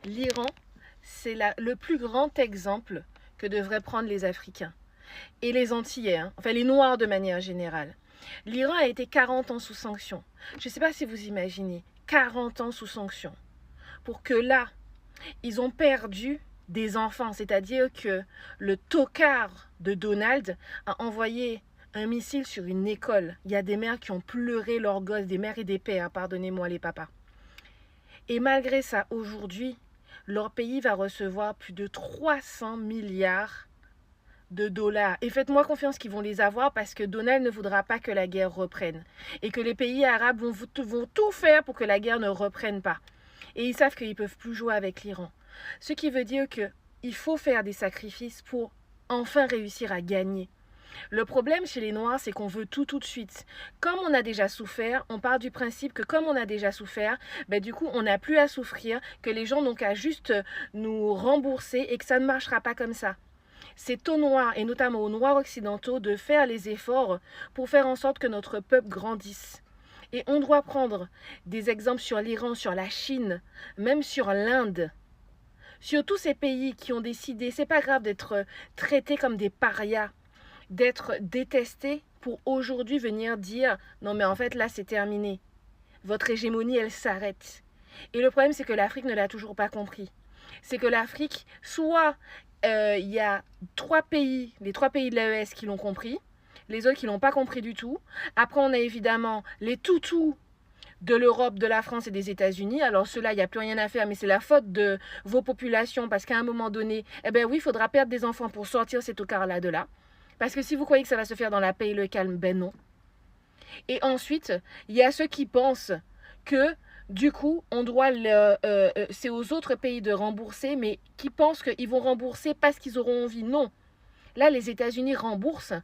l'Iran, c'est le plus grand exemple que devraient prendre les Africains et les Antillais, hein, enfin les Noirs de manière générale. L'Iran a été 40 ans sous sanctions. Je ne sais pas si vous imaginez, 40 ans sous sanctions. Pour que là, ils ont perdu des enfants, c'est-à-dire que le tocard de Donald a envoyé un missile sur une école. Il y a des mères qui ont pleuré leurs gosses, des mères et des pères, pardonnez-moi les papas. Et malgré ça, aujourd'hui, leur pays va recevoir plus de 300 milliards de dollars. Et faites-moi confiance qu'ils vont les avoir parce que Donald ne voudra pas que la guerre reprenne. Et que les pays arabes vont tout faire pour que la guerre ne reprenne pas. Et ils savent qu'ils ne peuvent plus jouer avec l'Iran. Ce qui veut dire qu'il faut faire des sacrifices pour enfin réussir à gagner. Le problème chez les Noirs, c'est qu'on veut tout de suite. Comme on a déjà souffert, on part du principe que comme on a déjà souffert, du coup, on n'a plus à souffrir, que les gens n'ont qu'à juste nous rembourser et que ça ne marchera pas comme ça. C'est aux Noirs, et notamment aux Noirs occidentaux, de faire les efforts pour faire en sorte que notre peuple grandisse. Et on doit prendre des exemples sur l'Iran, sur la Chine, même sur l'Inde. Sur tous ces pays qui ont décidé, c'est pas grave d'être traités comme des parias, d'être détestés pour aujourd'hui venir dire non mais en fait là c'est terminé. Votre hégémonie elle s'arrête. Et le problème c'est que l'Afrique ne l'a toujours pas compris. C'est que l'Afrique, soit il y a les 3 pays de l'AES qui l'ont compris, les autres qui l'ont pas compris du tout. Après on a évidemment les toutous de l'Europe, de la France et des États-Unis. Alors ceux-là, il n'y a plus rien à faire, mais c'est la faute de vos populations parce qu'à un moment donné, eh bien oui, il faudra perdre des enfants pour sortir ces tocards-là de là. Parce que si vous croyez que ça va se faire dans la paix et le calme, ben non. Et ensuite, il y a ceux qui pensent que du coup, on doit c'est aux autres pays de rembourser, mais qui pensent qu'ils vont rembourser parce qu'ils auront envie. Non. Là, les États-Unis remboursent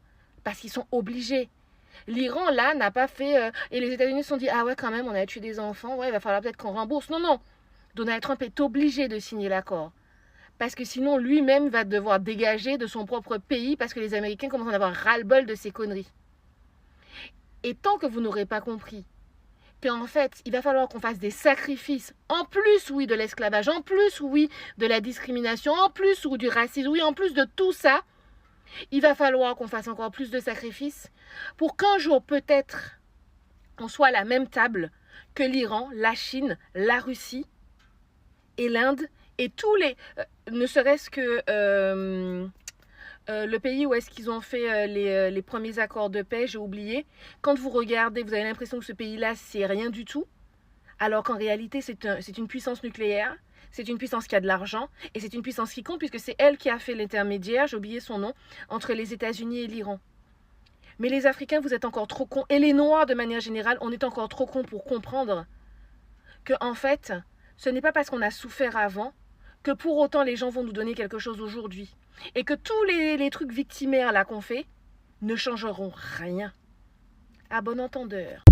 parce qu'ils sont obligés. L'Iran, là, n'a pas fait... et les États-Unis se sont dit, ah ouais, quand même, on a tué des enfants, ouais, il va falloir peut-être qu'on rembourse. Non, non. Donald Trump est obligé de signer l'accord. Parce que sinon, lui-même va devoir dégager de son propre pays parce que les Américains commencent à en avoir ras-le-bol de ces conneries. Et tant que vous n'aurez pas compris qu'en fait, il va falloir qu'on fasse des sacrifices, en plus, oui, de l'esclavage, en plus, oui, de la discrimination, en plus, ou du racisme, oui, en plus de tout ça, il va falloir qu'on fasse encore plus de sacrifices pour qu'un jour, peut-être, on soit à la même table que l'Iran, la Chine, la Russie et l'Inde et tous les... ne serait-ce que le pays où est-ce qu'ils ont fait les premiers accords de paix, j'ai oublié. Quand vous regardez, vous avez l'impression que ce pays-là, c'est rien du tout. Alors qu'en réalité, c'est une puissance nucléaire. C'est une puissance qui a de l'argent et c'est une puissance qui compte puisque c'est elle qui a fait l'intermédiaire, j'ai oublié son nom, entre les États-Unis et l'Iran. Mais les Africains, vous êtes encore trop cons. Et les Noirs, de manière générale, on est encore trop cons pour comprendre que, en fait, ce n'est pas parce qu'on a souffert avant que pour autant les gens vont nous donner quelque chose aujourd'hui. Et que tous les trucs victimaires là qu'on fait ne changeront rien. À bon entendeur.